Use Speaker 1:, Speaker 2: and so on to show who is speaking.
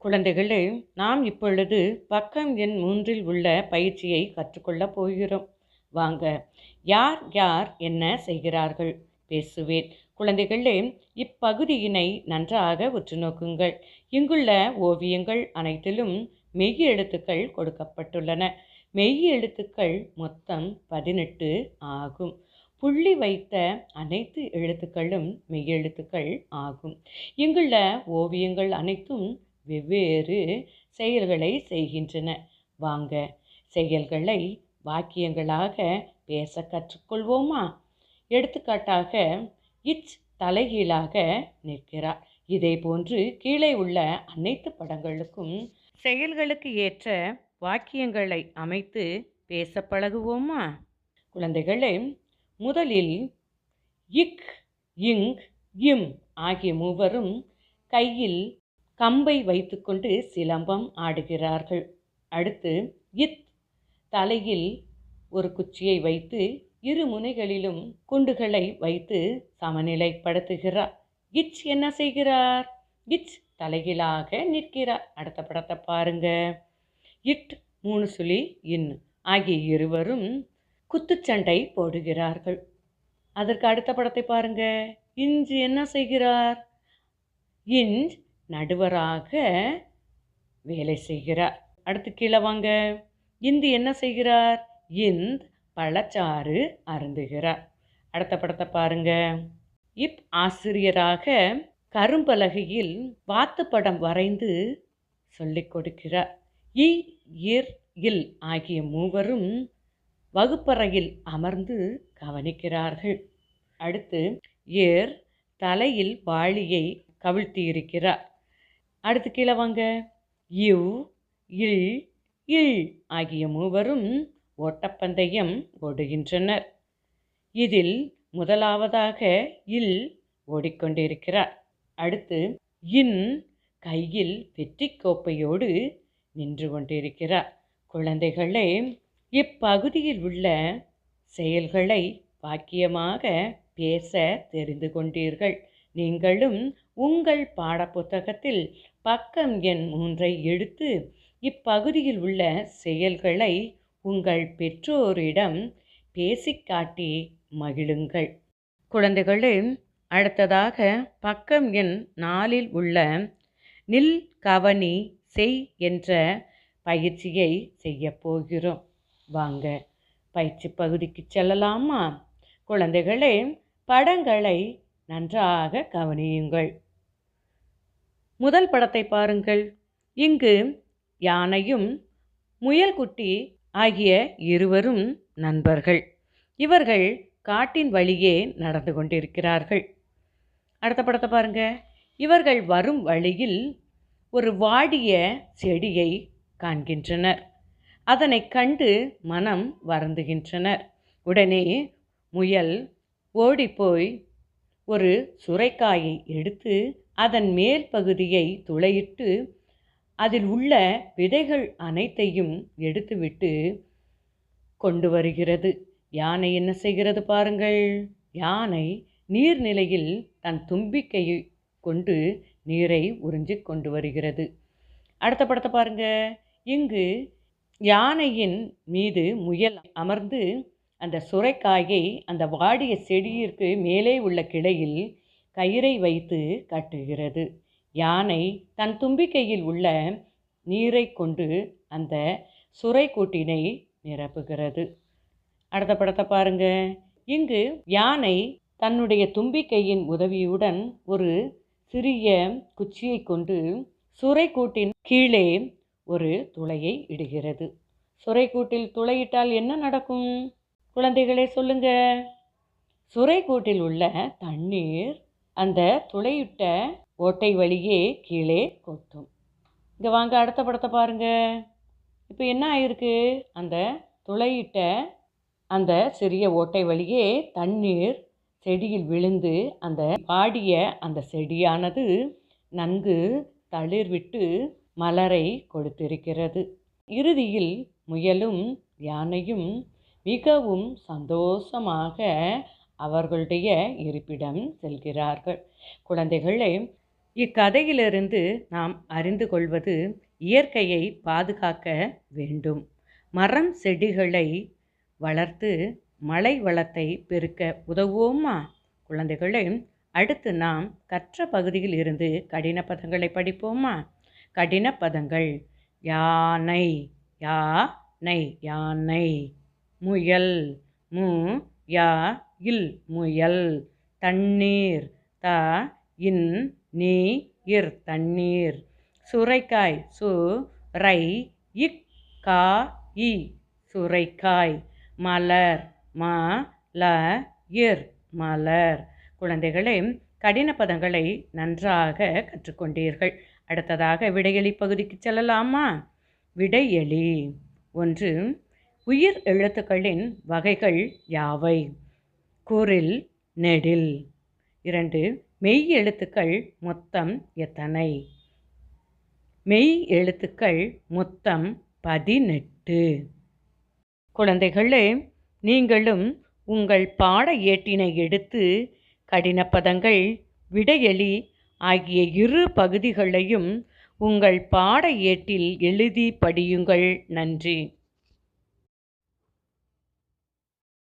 Speaker 1: குழந்தைகளே, நாம் இப்பொழுது பக்கம் எண் 3இல் உள்ள பயிற்சியை கற்றுக்கொள்ளப் போகிறோம். வாங்க. யார் யார் என்ன செய்கிறார்கள்? பேசுவேன். குழந்தைகளே, இப்பகுதியினை நன்றாக உற்று நோக்குங்கள். இங்குள்ள ஓவியங்கள் அனைத்திலும் மெய் எழுத்துக்கள் கொடுக்கப்பட்டுள்ளன. மெய் எழுத்துக்கள் மொத்தம் 18 ஆகும். புள்ளி வைத்த அனைத்து எழுத்துக்களும் மெய்யெழுத்துக்கள் ஆகும். இங்குள்ள ஓவியங்கள் அனைத்தும் வெவ்வேறு செயல்களை செய்கின்றன. வாங்க, செயல்களை வாக்கியங்களாக பேச கற்றுக்கொள்வோமா? எடுத்துக்காட்டாக, இச் தலைகீழாக நிற்கிறார். இதே போன்று கீழே உள்ள அனைத்து படங்களுக்கும் செயல்களுக்கு ஏற்ற வாக்கியங்களை அமைத்து பேச பழகுவோமா? குழந்தைகளே, முதலில் இக், இங், இம் ஆகிய மூவரும் கையில் கம்பை வைத்துக்கொண்டு சிலம்பம் ஆடுகிறார்கள். அடுத்து இத் தலையில் ஒரு குச்சியை வைத்து இரு முனைகளிலும் குண்டுகளை வைத்து சமநிலைப்படுத்துகிறார். இச் என்ன செய்கிறார்? இச் தலைகீழாக நிற்கிறார். அடுத்த படத்தை பாருங்க. இட் 3 சுழி இன் ஆகிய இருவரும் குத்துச்சண்டை போடுகிறார்கள். அதற்கு அடுத்த படத்தை பாருங்க. இன்று என்ன செய்கிறார்? இன்று நடுவராக வேலை செய்கிறார். அடுத்து கீழே வாங்க. இந்து என்ன செய்கிறார்? இந்த் பழச்சாறு அருந்துகிறார். அடுத்த படத்தை பாருங்க. இப் ஆசிரியராக கரும்பலகையில் வாத்துப்படம் வரைந்து சொல்லிக் கொடுக்கிறார். இ, இர், இல் ஆகிய மூவரும் வகுப்பறையில் அமர்ந்து கவனிக்கிறார்கள். அடுத்து ஏர் தலையில் வாளியை கவிழ்த்தியிருக்கிறார். அடுத்து கீழே வாங்க. இவ், இல், இல் ஆகிய மூவரும் ஓட்டப்பந்தயம் ஓடுகின்றனர். இதில் முதலாவதாக இல் ஓடிக்கொண்டிருக்கிறார். அடுத்து இன் கையில் வெற்றி கோப்பையோடு நின்று கொண்டிருக்கிறார். குழந்தைகளே, இப்பகுதியில் உள்ள செயல்களை வாக்கியமாக பேச தெரிந்து கொண்டீர்கள். நீங்களும் உங்கள் பாடப்புத்தகத்தில் பக்கம் எண் 3ஐ எடுத்து இப்பகுதியில் உள்ள செயல்களை உங்கள் பெற்றோரிடம் பேசிக்காட்டி மகிழுங்கள். குழந்தைகளே, அடுத்ததாக பக்கம் எண் 4இல் உள்ள நில், கவனி, செய் என்ற பயிற்சியை செய்ய போகிறோம். வாங்க, பயிற்சி பகுதிக்கு செல்லலாமா? குழந்தைகளே, படங்களை நன்றாக கவனியுங்கள். முதல் படத்தை பாருங்கள். இங்கு யானையும் முயல்குட்டி ஆகிய இருவரும் நண்பர்கள். இவர்கள் காட்டின் வழியே நடந்து கொண்டிருக்கிறார்கள். அடுத்த படத்தை பாருங்க. இவர்கள் வரும் வழியில் ஒரு வாடிய செடியை காண்கின்றனர். அதனை கண்டு மனம் வருந்துகின்றனர். உடனே முயல் ஓடிப்போய் ஒரு சுரைக்காயை எடுத்து அதன் மேல் பகுதியை துளையிட்டு அதில் உள்ள விதைகள் அனைத்தையும் எடுத்துவிட்டு கொண்டு வருகிறது. யானை என்ன செய்கிறது பாருங்கள். யானை நீர்நிலையில் தன் தும்பிக்கையை கொண்டு நீரை உறிஞ்சி கொண்டு வருகிறது. அடுத்த படத்தை பாருங்க. இங்கு யானையின் மீது முயல் அமர்ந்து அந்த சுரைக்காயை அந்த வாடிய செடியிற்கு மேலே உள்ள கிளையில் கயிறை வைத்து கட்டுகிறது. யானை தன் தும்பிக்கையில் உள்ள நீரை கொண்டு அந்த சுரைக்கூட்டினை நிரப்புகிறது. அடுத்த படத்தை பாருங்க. இங்கு யானை தன்னுடைய தும்பிக்கையின் உதவியுடன் ஒரு சிறிய குச்சியை கொண்டு சுரைக்கூட்டின் கீழே ஒரு துளையை இடுகிறது. சுரைக்கூட்டில் துளையிட்டால் என்ன நடக்கும்? குழந்தைகளே சொல்லுங்க. சுரைக்கூட்டில் உள்ள தண்ணீர் அந்த துளையிட்ட ஓட்டை வழியே கீழே கொட்டும். இங்கே வாங்க, அடுத்த படத்தை பாருங்க. இப்போ என்ன ஆயிருக்கு? அந்த துளையிட்ட அந்த சிறிய ஓட்டை வழியே தண்ணீர் செடியில் விழுந்து அந்த வாடிய அந்த செடியானது நன்கு தளிர்விட்டு மலரை கொடுத்திருக்கிறது. இறுதியில் முயலும் யானையும் மிகவும் சந்தோஷமாக அவர்களுடைய இருப்பிடம் செல்கிறார்கள். குழந்தைகளே, இக்கதையிலிருந்து நாம் அறிந்து கொள்வது இயற்கையை பாதுகாக்க வேண்டும். மரம் செடிகளை வளர்த்து மழை வளத்தை பெருக்க உதவுவோமா? குழந்தைகளே, அடுத்து நாம் கற்ற பகுதியில் இருந்து கடின பதங்களை படிப்போமா? கடின பதங்கள்: யானை, யானை, யானை. முயல், மு யா இல், முயல். தண்ணீர், த இன் நீ இர், தண்ணீர். சுரைக்காய், சு ரை இக் கா இ, சுரைக்காய். மலர், ம ல இர், மலர். குழந்தைகளே, கடின பதங்களை நன்றாக கற்றுக்கொண்டீர்கள். அடுத்ததாக விடையெளி பகுதிக்கு செல்லலாமா? விடையெளி: 1. உயிர் எழுத்துக்களின் வகைகள் யாவை? குறில், நெடில். 2. மெய் எழுத்துக்கள் மொத்தம் எத்தனை? மெய் எழுத்துக்கள் மொத்தம் 18. குழந்தைகளே, நீங்களும் உங்கள் பாட ஏட்டினை எடுத்து கடின பதங்கள், விடையெளி ஆகிய இரு பகுதிகளையும் உங்கள் பாட ஏட்டில் எழுதி படியுங்கள். நன்றி.